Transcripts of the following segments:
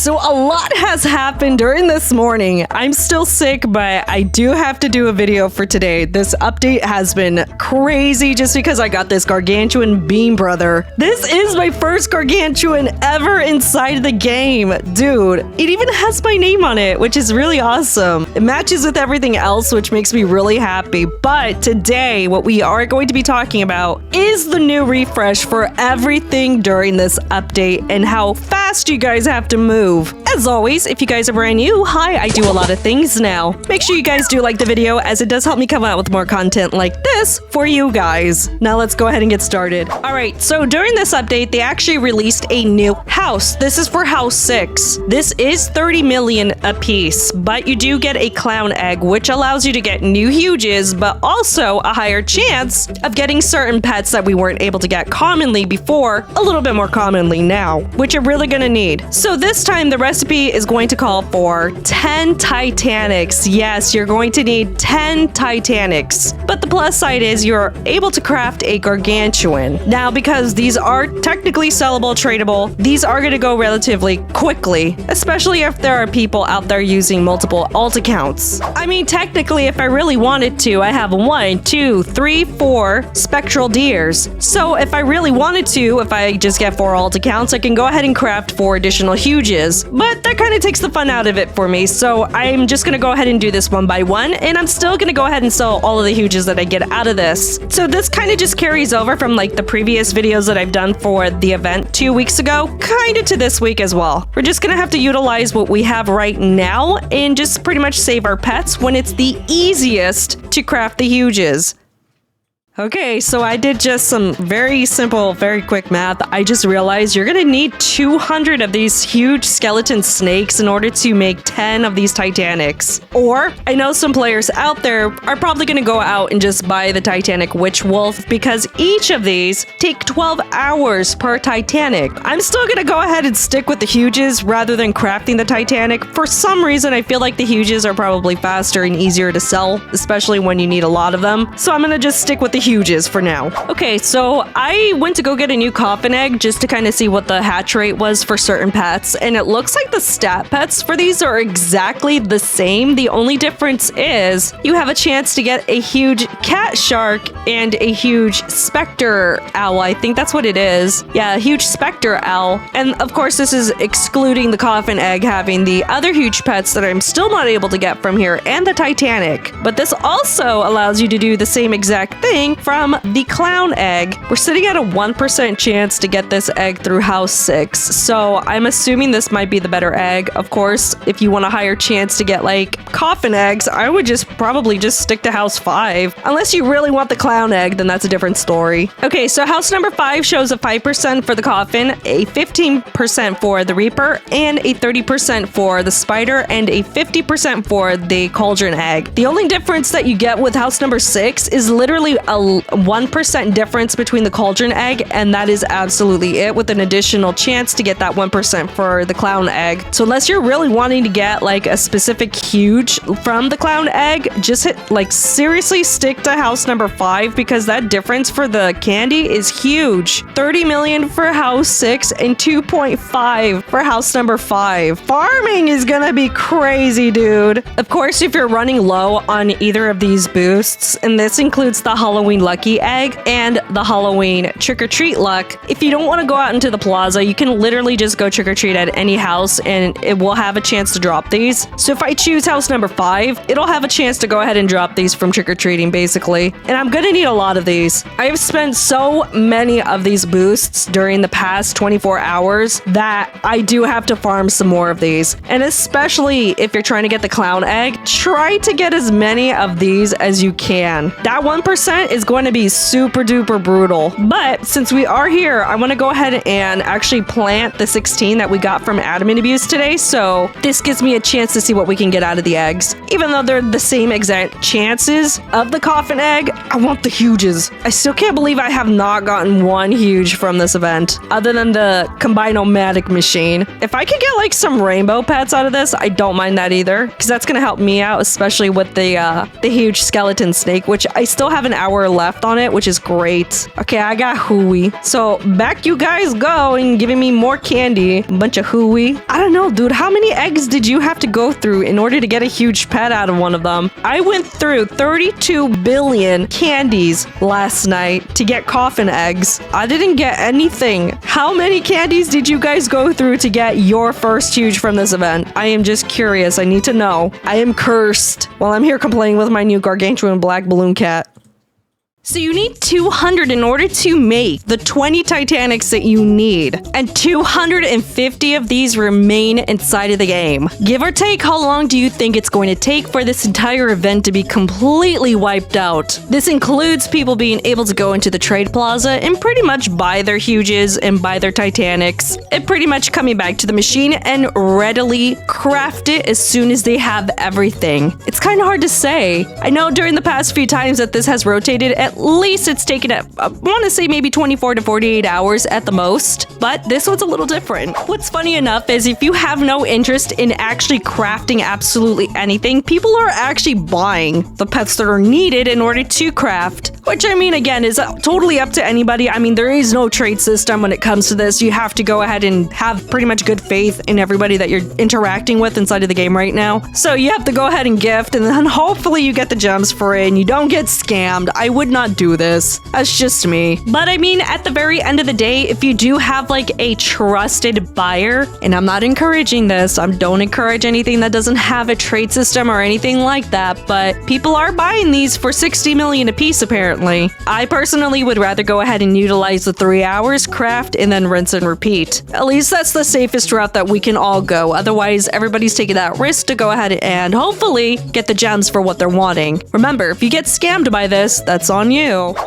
so a lot has happened during this morning. I'm still sick, but I do have to do a video for today. This update has been crazy just because I got this gargantuan beam brother. This is my first gargantuan ever inside the game. Dude, it even has my name on it, which is really awesome. It matches with everything else, which makes me really happy. But today, what we are going to be talking about is the new refresh for everything during this update and how fast you guys have to move. As always, if you guys are brand new, hi, I do a lot of things now. Make sure you guys do like the video as it does help me come out with more content like this for you guys. Now let's go ahead and get started. Alright, so during this update, they actually released a new house. This is for house 6. This is 30 million a piece, but you do get a clown egg, which allows you to get new huges, but also a higher chance of getting certain pets that we weren't able to get commonly before, a little bit more commonly now, which you're really gonna need. So this time the recipe is going to call for 10 Titanics. Yes, you're going to need 10 Titanics. But the plus side is you're able to craft a gargantuan. Now, because these are technically sellable, tradable, these are going to go relatively quickly, especially if there are people out there using multiple alt accounts. I mean, technically, if I really wanted to, I have 1, 2, 3, 4 spectral deers. So if I really wanted to, if I just get 4 alt accounts, I can go ahead and craft 4 additional huges. But that kind of takes the fun out of it for me, so I'm just gonna go ahead and do this one by one, and I'm still gonna go ahead and sell all of the huges that I get out of this. So this kind of just carries over from like the previous videos that I've done for the event 2 weeks ago, kind of to this week as well. We're just gonna have to utilize what we have right now and just pretty much save our pets when it's the easiest to craft the huges. Okay, so I did just some very simple, very quick math. I just realized you're gonna need 200 of these huge skeleton snakes in order to make 10 of these Titanics. Or, I know some players out there are probably gonna go out and just buy the Titanic Witch Wolf because each of these take 12 hours per Titanic. I'm still gonna go ahead and stick with the huges rather than crafting the Titanic. For some reason, I feel like the huges are probably faster and easier to sell, especially when you need a lot of them. So I'm gonna just stick with the huges for now. Okay, so I went to go get a new coffin egg just to kind of see what the hatch rate was for certain pets, and it looks like the stat pets for these are exactly the same. The only difference is you have a chance to get a huge cat shark and a huge specter owl. I think that's what it is. Yeah, a huge specter owl. And of course, this is excluding the coffin egg having the other huge pets that I'm still not able to get from here and the Titanic. But this also allows you to do the same exact thing from the clown egg. We're sitting at a 1% chance to get this egg through house 6, so I'm assuming this might be the better egg. Of course, if you want a higher chance to get like coffin eggs, I would just probably just stick to house 5. Unless you really want the clown egg, then that's a different story. Okay, so house number 5 shows a 5% for the coffin, a 15% for the reaper, and a 30% for the spider, and a 50% for the cauldron egg. The only difference that you get with house number 6 is literally a 1% difference between the cauldron egg, and that is absolutely it, with an additional chance to get that 1% for the clown egg. So unless you're really wanting to get like a specific huge from the clown egg, just seriously stick to house number 5 because that difference for the candy is huge. 30 million for house 6 and 2.5 for house number 5. Farming is gonna be crazy, dude. Of course, if you're running low on either of these boosts, and this includes the Halloween lucky egg and the Halloween trick-or-treat luck, if you don't want to go out into the plaza, you can literally just go trick-or-treat at any house and it will have a chance to drop these. So if I choose house number 5, it'll have a chance to go ahead and drop these from trick-or-treating basically, and I'm gonna need a lot of these. I've spent so many of these boosts during the past 24 hours that I do have to farm some more of these, and especially if you're trying to get the clown egg, try to get as many of these as you can. That 1% is going to be super duper brutal. But since we are here, I want to go ahead and actually plant the 16 that we got from admin abuse today. So this gives me a chance to see what we can get out of the eggs. Even though they're the same exact chances of the coffin egg, I want the huges. I still can't believe I have not gotten one huge from this event other than the combine-o-matic machine. If I could get like some rainbow pets out of this, I don't mind that either, because that's going to help me out, especially with the huge skeleton snake, which I still have an hour more left on it, which is great. Okay, I got hooey. So back you guys go and giving me more candy. A bunch of hooey. I don't know, dude. How many eggs did you have to go through in order to get a huge pet out of one of them? I went through 32 billion candies last night to get coffin eggs. I didn't get anything. How many candies did you guys go through to get your first huge from this event? I am just curious. I need to know. I am cursed while I'm here complaining with my new gargantuan black balloon cat. So you need 200 in order to make the 20 Titanics that you need, and 250 of these remain inside of the game. Give or take, how long do you think it's going to take for this entire event to be completely wiped out? This includes people being able to go into the trade plaza and pretty much buy their huges and buy their Titanics, and pretty much coming back to the machine and readily craft it as soon as they have everything. It's kind of hard to say. I know during the past few times that this has rotated, at least it's taken, I want to say maybe 24 to 48 hours at the most, but this one's a little different. What's funny enough is if you have no interest in actually crafting absolutely anything, people are actually buying the pets that are needed in order to craft, which I mean, again, is totally up to anybody. I mean, there is no trade system when it comes to this. You have to go ahead and have pretty much good faith in everybody that you're interacting with inside of the game right now. So you have to go ahead and gift, and then hopefully you get the gems for it and you don't get scammed. I would not do this. That's just me. But I mean, at the very end of the day, if you do have like a trusted buyer, and I'm not encouraging this, I don't encourage anything that doesn't have a trade system or anything like that, but people are buying these for 60 million a piece apparently. I personally would rather go ahead and utilize the 3 hours, craft, and then rinse and repeat. At least that's the safest route that we can all go. Otherwise, everybody's taking that risk to go ahead and hopefully get the gems for what they're wanting. Remember, if you get scammed by this, that's on you.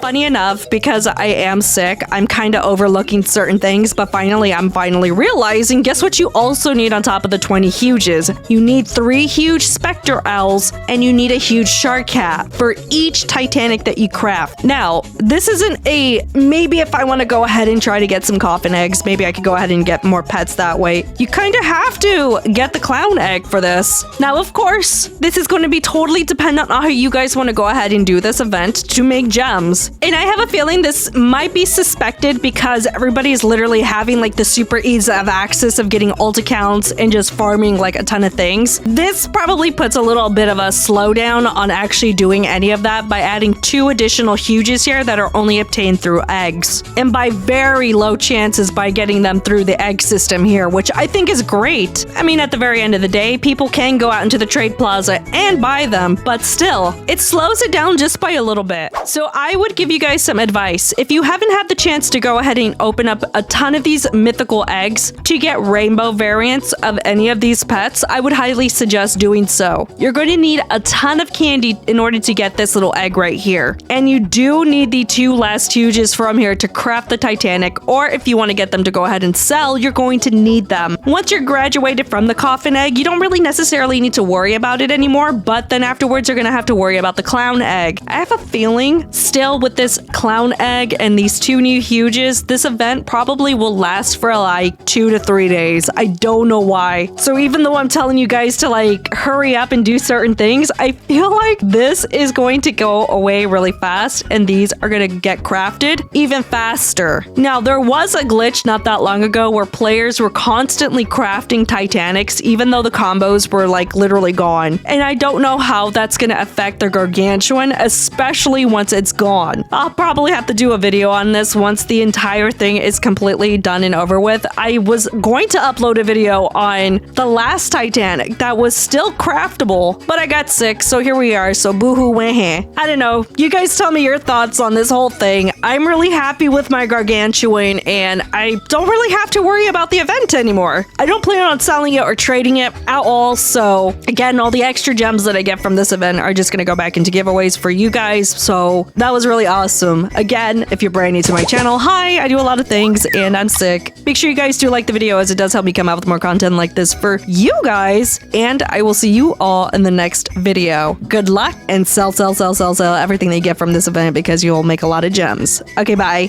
Funny enough, because I am sick, I'm kind of overlooking certain things, but I'm finally realizing, guess what you also need on top of the 20 huges? You need 3 huge specter owls, and you need a huge shark cat for each Titanic that you craft. Now, this isn't a, maybe if I want to go ahead and try to get some coffin eggs, maybe I could go ahead and get more pets that way. You kind of have to get the clown egg for this. Now, of course, this is going to be totally dependent on how you guys want to go ahead and do this event to make gems. And I have a feeling this might be suspected because everybody is literally having like the super ease of access of getting ult accounts and just farming like a ton of things. This probably puts a little bit of a slowdown on actually doing any of that by adding 2 additional huges here that are only obtained through eggs. And by very low chances by getting them through the egg system here, which I think is great. I mean, at the very end of the day, people can go out into the trade plaza and buy them, but still, it slows it down just by a little bit. So I would give you guys some advice. If you haven't had the chance to go ahead and open up a ton of these mythical eggs to get rainbow variants of any of these pets, I would highly suggest doing so. You're going to need a ton of candy in order to get this little egg right here. And you do need the 2 last huges from here to craft the Titanic, or if you want to get them to go ahead and sell, you're going to need them. Once you're graduated from the coffin egg, you don't really necessarily need to worry about it anymore, but then afterwards you're going to have to worry about the clown egg. I have a feeling still with this clown egg and these 2 new huges, this event probably will last for like 2 to 3 days. I don't know why. So even though I'm telling you guys to like hurry up and do certain things, I feel like this is going to go away really fast and these are going to get crafted even faster. Now, there was a glitch not that long ago where players were constantly crafting Titanics even though the combos were like literally gone. And I don't know how that's going to affect their gargantuan, especially once it's gone. I'll probably have to do a video on this once the entire thing is completely done and over with. I was going to upload a video on the last Titanic that was still craftable, but I got sick, so here we are, so boohoo weh. I don't know. You guys tell me your thoughts on this whole thing. I'm really happy with my gargantuan, and I don't really have to worry about the event anymore. I don't plan on selling it or trading it at all, so again, all the extra gems that I get from this event are just gonna go back into giveaways for you guys, so that was really awesome. Again, if you're brand new to my channel, hi, I do a lot of things, and I'm sick. Make sure you guys do like the video as it does help me come out with more content like this for you guys, and I will see you all in the next video. Good luck, and sell everything that you get from this event because you'll make a lot of gems. Okay, bye.